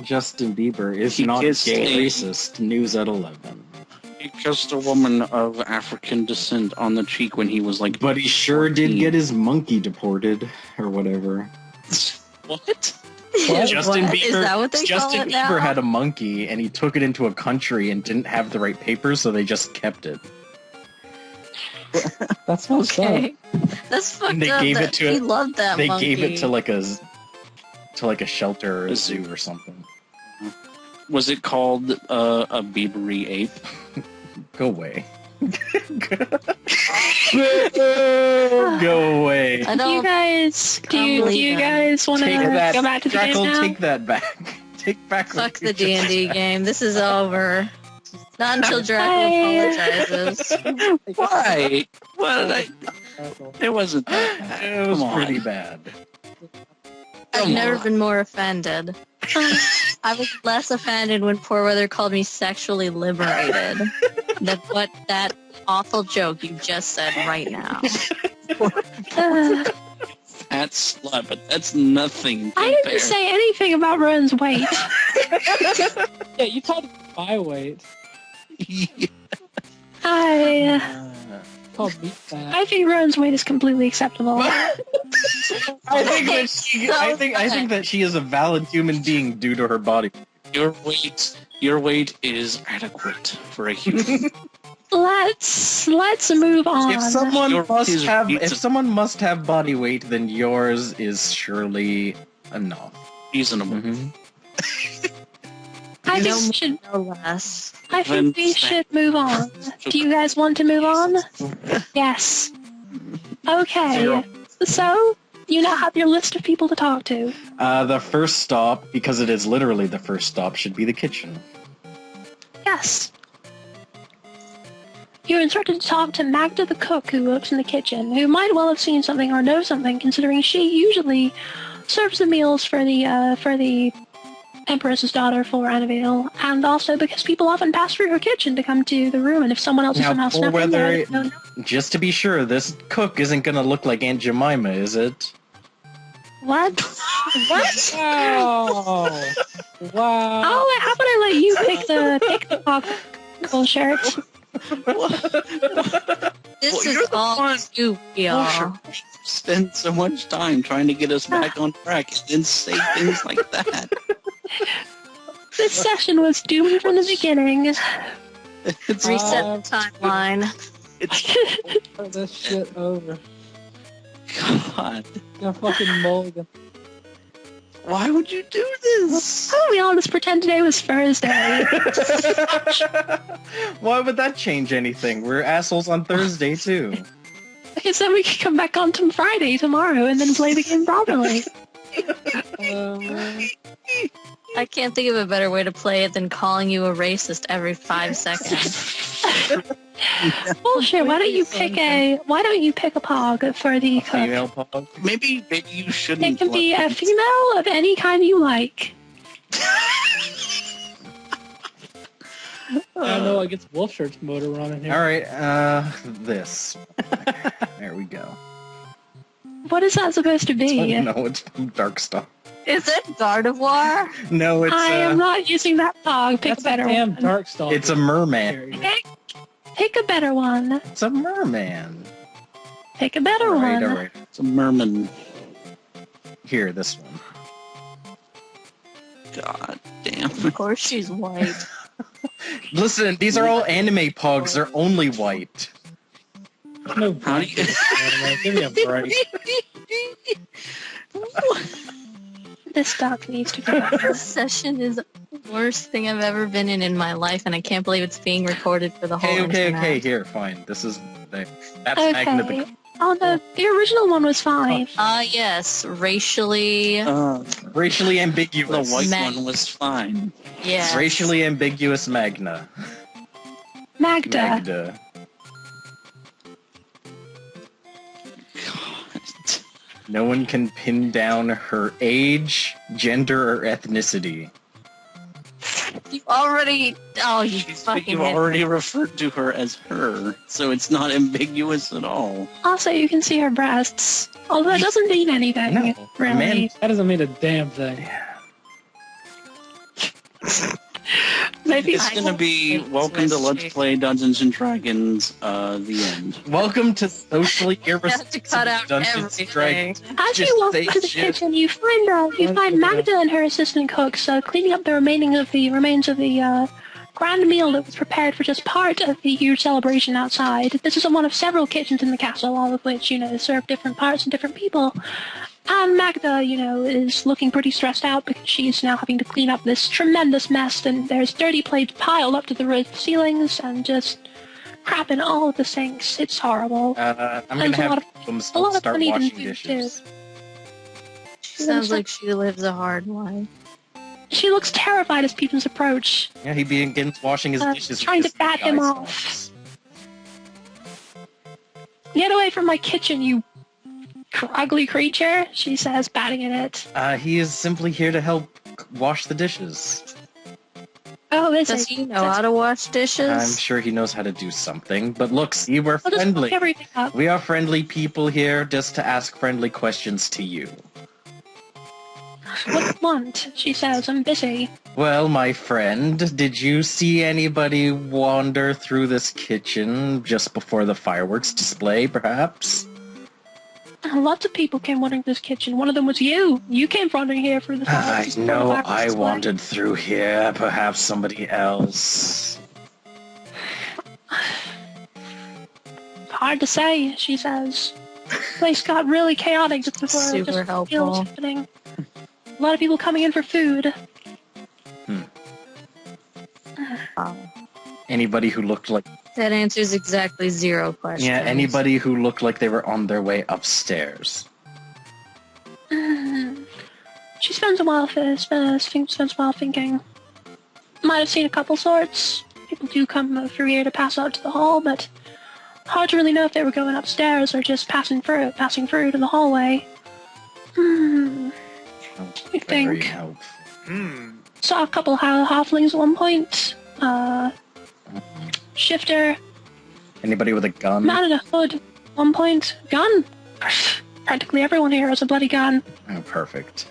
Justin Bieber is not gay racist. News at 11. He kissed a woman of African descent on the cheek when he was like... But he sure 14. did get his monkey deported, or whatever. What? Justin Bieber, Is that what they call it now? Bieber had a monkey, and he took it into a country and didn't have the right papers, so they just kept it. That's messed up. That's fucked And they up. gave it to he loved that They monkey. gave it to like a shelter or a zoo or something. Was it called a Biebery ape? Go away. Go away. I don't, Do you guys want to go back to the game now? Take that back. Take back. fuck the D&D game. This is over. Not until Dracula apologizes. Why? What did I... It wasn't that. It was pretty bad. I've never been more offended. I was less offended when Poor Weather called me sexually liberated than what that awful joke you just said right now. Fat slut, but that's nothing. I didn't say anything about Rowan's weight. Yeah, you called it my weight. Called me fat. I think Rowan's weight is completely acceptable. I think that she is a valid human being due to her body. Your weight is adequate for a human. Let's move on. If someone must have body weight, then yours is surely enough. Reasonable. Mm-hmm. I think we should. No less. I think we should move on. Do you guys want to move on? Yes. Okay. So, you now have your list of people to talk to. The first stop, because it is literally the first stop, should be the kitchen. Yes. You're instructed to talk to Magda the cook who works in the kitchen, who might well have seen something or know something, considering she usually serves the meals for the Empress's daughter for Annabelle, and also because people often pass through her kitchen to come to the room, and if someone else is somehow snuffing there, just to be sure, this cook isn't gonna look like Aunt Jemima, is it? What? What? Wow. Wow. Oh, how about I let you pick the bullshit? This is all you, y'all. Spend so much time trying to get us back on track and then say things like that. This session was doomed from the beginning. It's Reset the timeline. Start this shit over. God. Got fucking mulligan. Why would you do this? Oh, we all just pretend today was Thursday. Why would that change anything? We're assholes on Thursday, too. Because then we could come back on to Friday tomorrow and then play the game properly. I can't think of a better way to play it than calling you a racist every 5 seconds. Bullshit, why don't you pick a pog for the cook? Female pog? Maybe you shouldn't. It can be a female of any kind you like. I know I get wolf shirts motor running here. Alright, this. There we go. What is that supposed to be? No, it's Dark Star. Is it Gardevoir? No, it's I am not using that pog. Pick That's a better damn one. dark star. It's a merman. Pick a better one. It's a merman. Pick a better one. Alright. It's a merman. Here, this one. God damn. Of course she's white. Listen, these are all anime pogs. They're only white. No, How do you... give me a break. This duck needs to go. This session is the worst thing I've ever been in my life, and I can't believe it's being recorded for the whole internet. Okay, here, fine. This is... That's Magna the... Okay. Oh, the original one was fine. Yes, racially... Racially ambiguous. The white one was fine. Yes. Racially ambiguous Magna. Magda. No one can pin down her age, gender, or ethnicity. You already... Oh, you fucking You've hit already me. referred to her as her, so it's not ambiguous at all. Also, you can see her breasts. Although that doesn't mean anything, No. really. Man. That doesn't mean a damn thing. Maybe It's going to be welcome to Let's Play Dungeons and Dragons, the end. Welcome to socially You have to cut irresponsible out Dungeons and everything. Dragons. As you walk into the kitchen, you find Magda and her assistant cooks cleaning up the remains of the grand meal that was prepared for just part of the huge celebration outside. This is one of several kitchens in the castle, all of which, serve different parts and different people. And Magda, is looking pretty stressed out because she's now having to clean up this tremendous mess, and there's dirty plates piled up to the roof ceilings and just crap in all of the sinks. It's horrible. I'm going to have them start washing dishes. Sounds like she lives a hard life. She looks terrified as people approach. Yeah, he begins washing his dishes. Trying to bat him off. Get away from my kitchen, you ugly creature, she says, batting at it. He is simply here to help wash the dishes. Oh, Does he know how to wash dishes? I'm sure he knows how to do something. But look, see, we're friendly. We are friendly people here just to ask friendly questions to you. What do you want? She says, I'm busy. Well, my friend, did you see anybody wander through this kitchen just before the fireworks display, perhaps? Lots of people came wandering this kitchen. One of them was you. You came wandering here for the fireworks. I know I wandered through here. Perhaps somebody else. Hard to say, she says. The place got really chaotic just before Super helpful. It was happening. A lot of people coming in for food. Anybody who looked like... That answers exactly 0 questions. Yeah, anybody who looked like they were on their way upstairs. She spends a while thinking. Might have seen a couple sorts. People do come through here to pass out to the hall, but hard to really know if they were going upstairs or just passing through to the hallway. I think. Saw a couple halflings at one point. Shifter. Anybody with a gun? Man in a hood at one point. Gun? Practically everyone here has a bloody gun. Oh, perfect.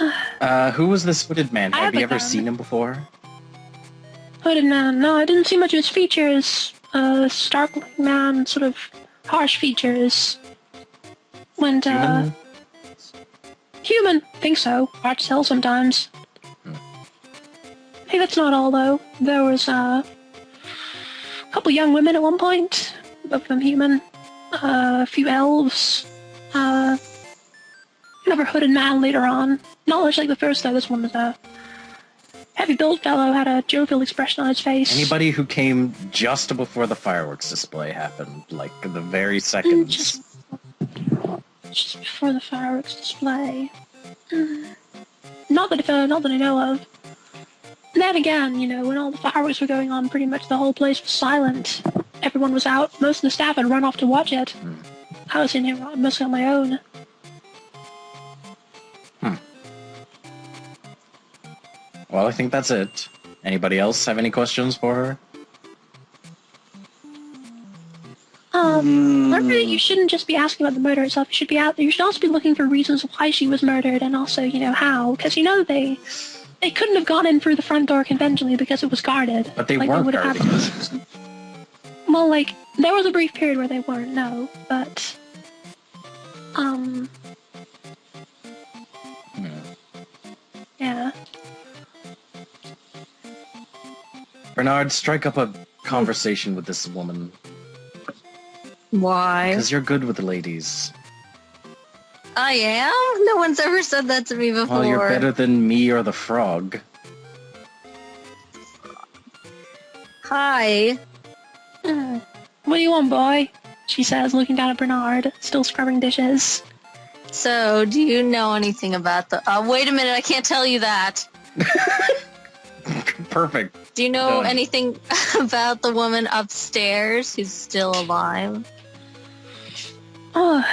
Who was this hooded man? Have you ever seen him before? Hooded man? No, I didn't see much of his features. Stark-looking man, sort of harsh features. Went, Human? Think so. Hard to tell sometimes. Hey, that's not all, though. There was, a couple young women at one point. Both of them human. A few elves. Another hooded man later on. Not much like the first, though. This one was a heavy-built fellow, had a jovial expression on his face. Anybody who came just before the fireworks display happened, like the very seconds. Just before the fireworks display. Not that I know of. And then again, when all the fireworks were going on, pretty much the whole place was silent. Everyone was out. Most of the staff had run off to watch it. I was in here mostly on my own. Well, I think that's it. Anybody else have any questions for her? Remember that you shouldn't just be asking about the murder itself. You should also be looking for reasons why she was murdered, and also, how. Because they couldn't have gone in through the front door conventionally because it was guarded. But they weren't guarded. Well, there was a brief period where they weren't, no, but... Yeah. Bernard, strike up a conversation with this woman. Why? Because you're good with the ladies. I am? No one's ever said that to me before. Well, you're better than me or the frog. Hi. What do you want, boy? She says, looking down at Bernard, still scrubbing dishes. So, do you know anything about the... wait a minute, I can't tell you that. Perfect. Do you know anything about the woman upstairs who's still alive? Oh,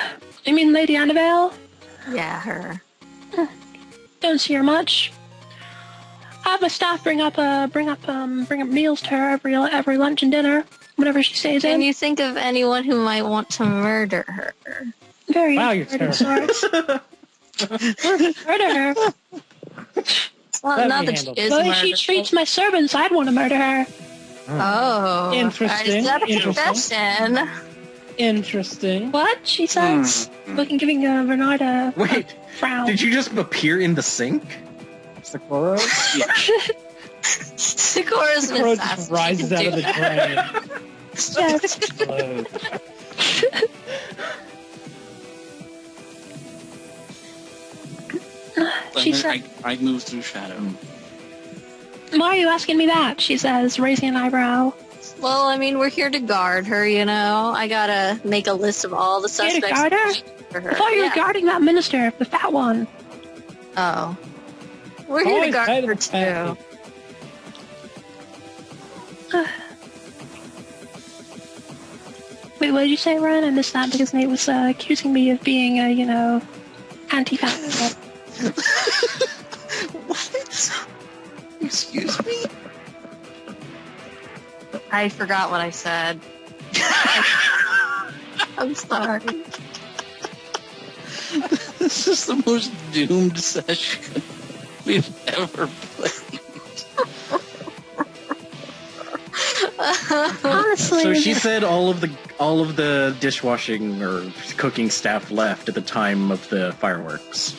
you mean Lady Annabelle? Yeah, her. Don't see her much. I have my staff bring up meals to her every lunch and dinner, whenever she stays in. Can you think of anyone who might want to murder her? Very wow, you're sorts. Murder her. Well, Let not me that handle she is The way she murdered. treats my servants, I'd want to murder her. Oh. Interesting, Is that a interesting. confession? Interesting. What? She says, giving Bernard a Wait, frown. did you just appear in the sink? Sakura? Sakura's an Crow assassin. just rises out of the drain. Yes. Explodes. She said, I move through shadow. why are you asking me that? She says, raising an eyebrow. Well, I mean, we're here to guard her, you know. I gotta make a list of all the Here suspects to guard her? for her. I thought you were Yeah. guarding that minister, the fat one. Oh. We're here to Always guard tight her, and fat too. Wait, what did you say, Ryan? I missed that because Nate was accusing me of being, anti-fat. What? Excuse me? I forgot what I said. I'm sorry. This is the most doomed session we've ever played. Honestly, So she said all of the dishwashing or cooking staff left at the time of the fireworks.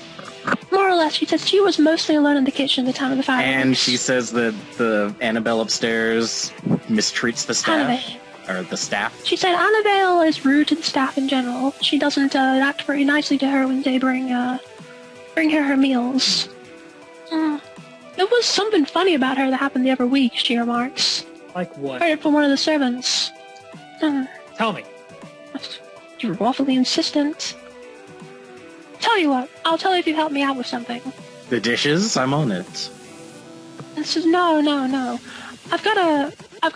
more or less, she said she was mostly alone in the kitchen at the time of the fireworks. And she says that the Annabelle upstairs mistreats the staff. Annabelle. Or the staff. She said Annabelle is rude to the staff in general. She doesn't act very nicely to her when they bring her her meals. There was something funny about her that happened the other week, she remarks. Like what? Heard it from one of the servants. Tell me. You're awfully insistent. Tell you what, I'll tell you if you help me out with something. The dishes, I'm on it. And says, no. I've got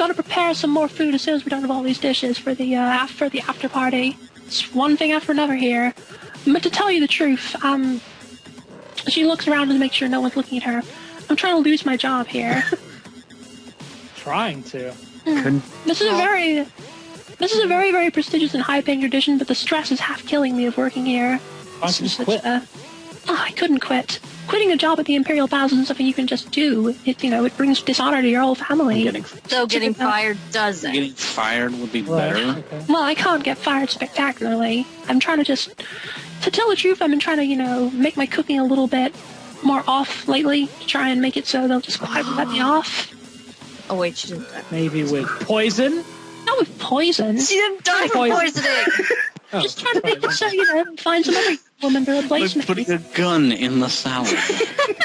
to prepare some more food as soon as we're done with all these dishes for the after party. It's one thing after another here. But to tell you the truth, she looks around to make sure no one's looking at her. I'm trying to lose my job here. Trying to. This is a very, very prestigious and high-paying tradition, but the stress is half killing me of working here. Why don't you Such quit? I couldn't quit. Quitting a job at the Imperial Palace isn't something you can just do. It brings dishonor to your whole family. So getting fired doesn't. Getting fired would be Right, better. okay. Well, I can't get fired spectacularly. I'm trying to tell the truth, I've been trying to, make my cooking a little bit more off lately, to try and make it so they'll just quietly let me off. Oh, wait, she didn't die. Maybe with poison? Not with poison. She didn't die from Poison. poisoning! Oh, Just trying to make it so, find some other woman to replace Like me. putting a gun in the salad.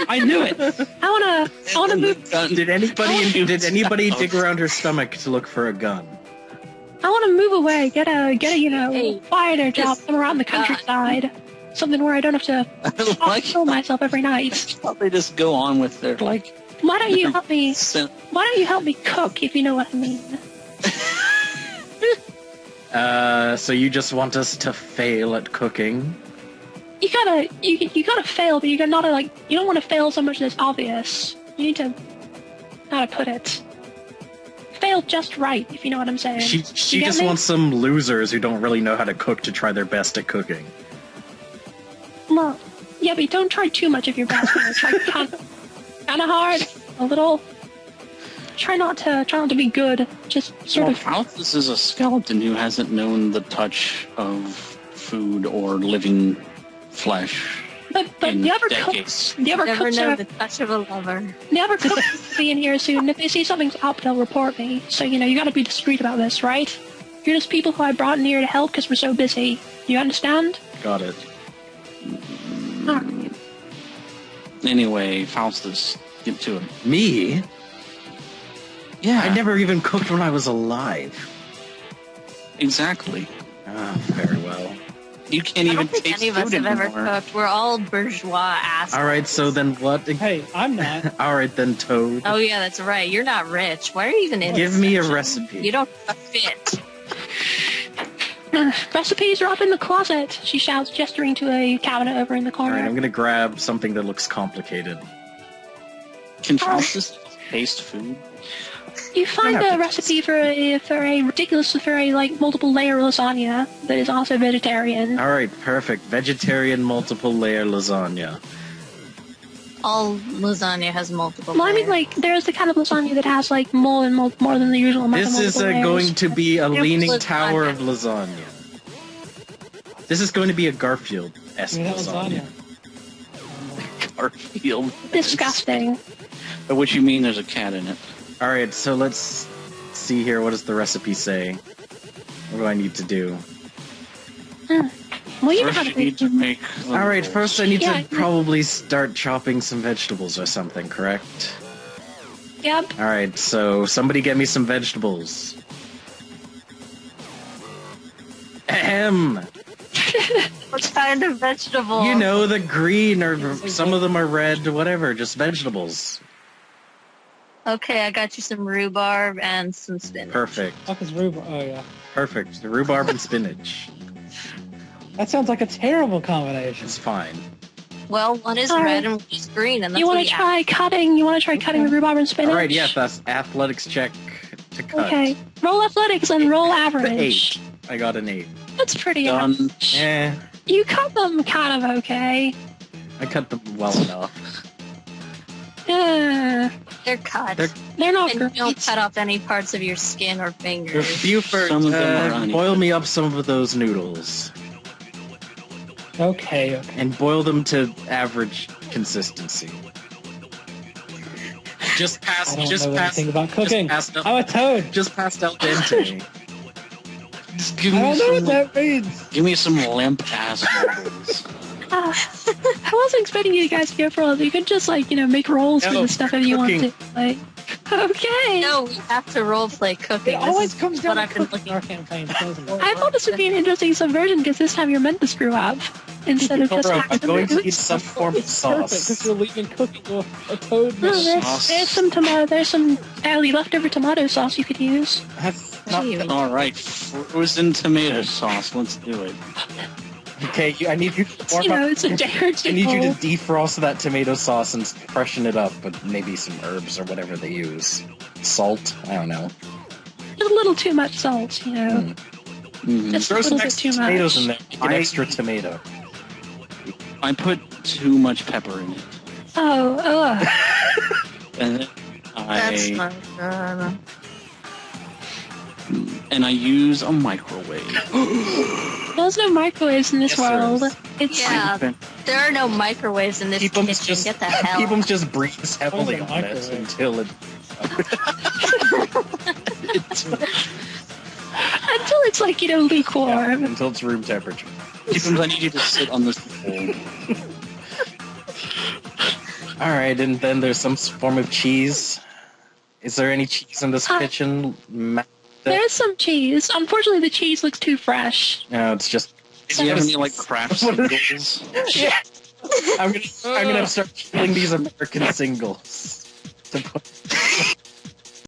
I knew it. I wanna move. Did anybody dig around her stomach to look for a gun? I want to move away, get a Hey, quieter job this- somewhere out in the countryside. Something where I don't have to Like, kill myself every night. how they just go on with their, like, Why don't you help me? sen- Why don't you help me cook, if you know what I mean? So you just want us to fail at cooking? You gotta fail, but you don't want to fail so much that it's obvious. You need to, how to put it, fail just right, if you know what I'm saying. She You get just me? wants some losers who don't really know how to cook to try their best at cooking. Well, yeah, but don't try too much of your best. Try kind of hard, a little. Try not to be good. Just sort of. Faustus is a skeleton who hasn't known the touch of food or living flesh. But in the other decades. cooks, the other Never cooks know are the touch of a lover. the other cooks will be in here soon. If they see something's up, they'll report me. So you got to be discreet about this, right? You're just people who I brought in here to help because we're so busy. You understand? Got it. Alright. Anyway, Faustus, get to it. Me? Yeah, I never even cooked when I was alive. exactly. Ah, very well. You can't I even don't think taste any of us food have ever anymore. cooked. We're all bourgeois assholes. Alright, so then what? Hey, I'm not. Alright then, Toad. Oh yeah, that's right. You're not rich. Why are you even in Give this me a section? recipe. You don't fit. Recipes are up in the closet. She shouts, gesturing to a cabinet over in the corner. Alright, I'm gonna grab something that looks complicated. Can Faustus taste food? You find have a to recipe for a ridiculous, very multiple layer lasagna that is also vegetarian. Alright, perfect. Vegetarian multiple layer lasagna. All lasagna has multiple Well, I mean, layers. like, there's the kind of lasagna that has, like, more than the usual amount of This is multiple layers. going to be a leaning lasagna. tower of lasagna. This is going to be a Garfield-esque You know, lasagna. Garfield. Disgusting. By which you mean there's a cat in it. Alright, so let's see here. What does the recipe say? What do I need to do? Well, you know how First, to you need to make. Alright, first I need Yeah. to probably start chopping some vegetables or something, correct? Yep. Alright, so somebody get me some vegetables. Ahem! What kind of vegetable? You know, the green, or some of them are red, whatever, just vegetables. Okay, I got you some rhubarb and some spinach. Perfect. Fuck is rhubarb? Oh yeah. Perfect. The rhubarb and spinach. That sounds like a terrible combination. It's fine. Well, one is red and one is green, and that's You what want to try cutting? You want to try cutting the rhubarb and spinach? Alright, yeah, that's athletics check to cut. Okay. Roll athletics and roll average. 8. I got an 8. That's pretty Done. average. Eh, You cut them kind of okay. I cut them well enough. They're cut. They're not And great. you don't cut off any parts of your skin or fingers. Buford, Some of them are uneven. boil me up some of those noodles. Okay. And boil them to average consistency. Just past, I don't just know past, anything about cooking. Just past, I'm a toad. just past al dente. Just give I me don't know what some. that means. Give me some limp ass noodles. I wasn't expecting you guys to go for all. You could just make rolls for No, this stuff if you want cooking. to. Like, okay. No, we have to roleplay cooking. It This always is comes what down I've to been cooking looking in our campaign, doesn't it? I thought this would be an interesting subversion because this time you're meant to screw up instead of just. I'm hack the going to moves. need some form of It's perfect because sauce. you're leaving cooking to a toad. No, Sauce. there's some tomato. There's some leftover tomato sauce you could use. That's not Ew. Alright, frozen tomato sauce. Let's do it. okay. I need you to warm up. It's a day or two. I need you to defrost that tomato sauce and freshen it up with maybe some herbs or whatever they use. Salt? I don't know. Just a little too much salt, Mhm. Just a Throw some little bit extra too tomatoes much. in there. Make an extra tomato. I put too much pepper in it. Oh, ugh. And then That's I not good. use a microwave. There's no microwaves in this Yes, there world. is. It's Yeah, there are no microwaves in this Keep 'em kitchen. just Get the hell keep 'em out. just breathe heavily Sounds on like a it microwave. until it. until it's lukewarm. until it's room temperature. Sometimes I need you to sit on this bowl. All right, and then there's some form of cheese. Is there any cheese in this kitchen? There's some cheese. Unfortunately, the cheese looks too fresh. No, it's just. Do you have any craft What is- singles? I'm gonna have to start killing these American singles. To put-